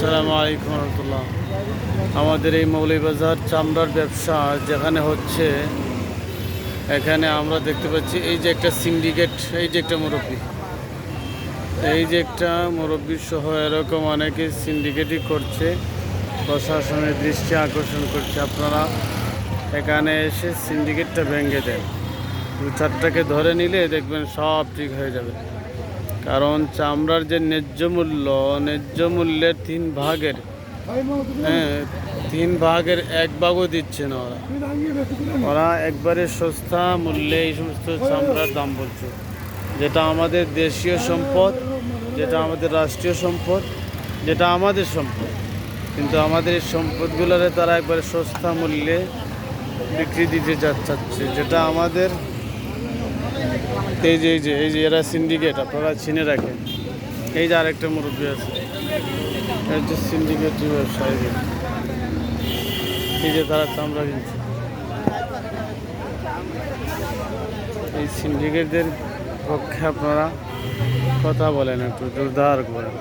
আসসালামু আলাইকুম রহমতুল্লাহ। আমাদের এই মৌলভীবাজার চামড়ার ব্যবসা যেখানে হচ্ছে, এখানে আমরা দেখতে পাচ্ছি এই যে একটা সিন্ডিকেট, এই যে একটা মুরব্বী, এই যে একটা মুরব্বী সহ এরকম অনেকে সিন্ডিকেটই করছে। প্রশাসনের দৃষ্টি আকর্ষণ করছে, আপনারা এখানে এসে সিন্ডিকেটটা ভেঙে দেন। দু চারটাকে ধরে নিলে দেখবেন সব ঠিক হয়ে যাবে। কারণ চামড়ার যে ন্যায্য মূল্যের 3 ভাগের, হ্যাঁ, 3 ভাগের 1 ভাগও দিচ্ছে না ওরা। ওরা একবারে সস্তা মূল্যে এই সমস্ত চামড়ার দাম বলছে, যেটা আমাদের দেশীয় সম্পদ, যেটা আমাদের রাষ্ট্রীয় সম্পদ, যেটা আমাদের সম্পদ। কিন্তু আমাদের এই সম্পদগুলোরে তারা একবারে সস্তা মূল্যে বিক্রি দিতে চাচ্ছে, যেটা আমাদের এই যে এরা সিন্ডিকেট, আপনারা চিনে রাখেন। এই যে আরেকটা মুরব্বী আছে, এই যে সিন্ডিকেট ব্যবসায়ী, এই যে তারা চামড়া কিনছে। এই সিন্ডিকেটদের পক্ষে আপনারা কথা বলেন, একটু জোরদার করেন।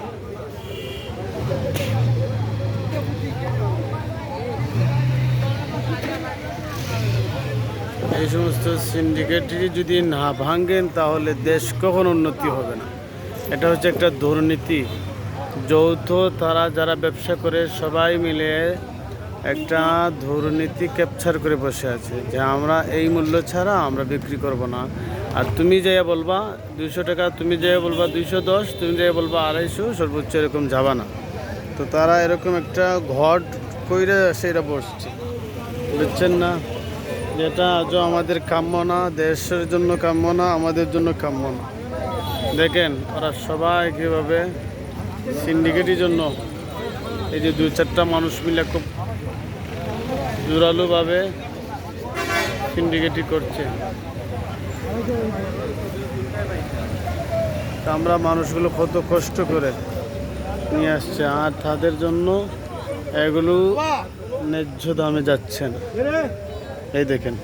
এই সমস্ত সিন্ডিকেটটি যদি না ভাঙেন তাহলে দেশ কখনো উন্নতি হবে না। এটা হচ্ছে একটা দুর্নীতি। যৌথ তারা যারা ব্যবসা করে সবাই মিলে একটা দুর্নীতি ক্যাপচার করে বসে আছে, যে আমরা এই মূল্য ছাড়া আমরা বিক্রি করব না। আর তুমি যাইয়া বলবা 200 টাকা, তুমি যাইয়া বলবা 210, তুমি যাইয়া বলবা 250, সর্বোচ্চ এরকম যাবা না। তো তারা এরকম একটা ঘট কইরে সেটা বসছে, বুঝছেন না? যেটা আজও আমাদের কাম্য না, দেশের জন্য কাম্য না, আমাদের জন্য কাম্য না। দেখেন ওরা সবাই কীভাবে সিন্ডিকেটের জন্য, এই যে 2-4টা মানুষ মিলে খুব জোরালোভাবে সিন্ডিকেটই করছে। আমরা মানুষগুলো কত কষ্ট করে নিয়ে আসছে, আর তাদের জন্য এগুলো ন্যায্য দামে যাচ্ছে না। এই দেখেন,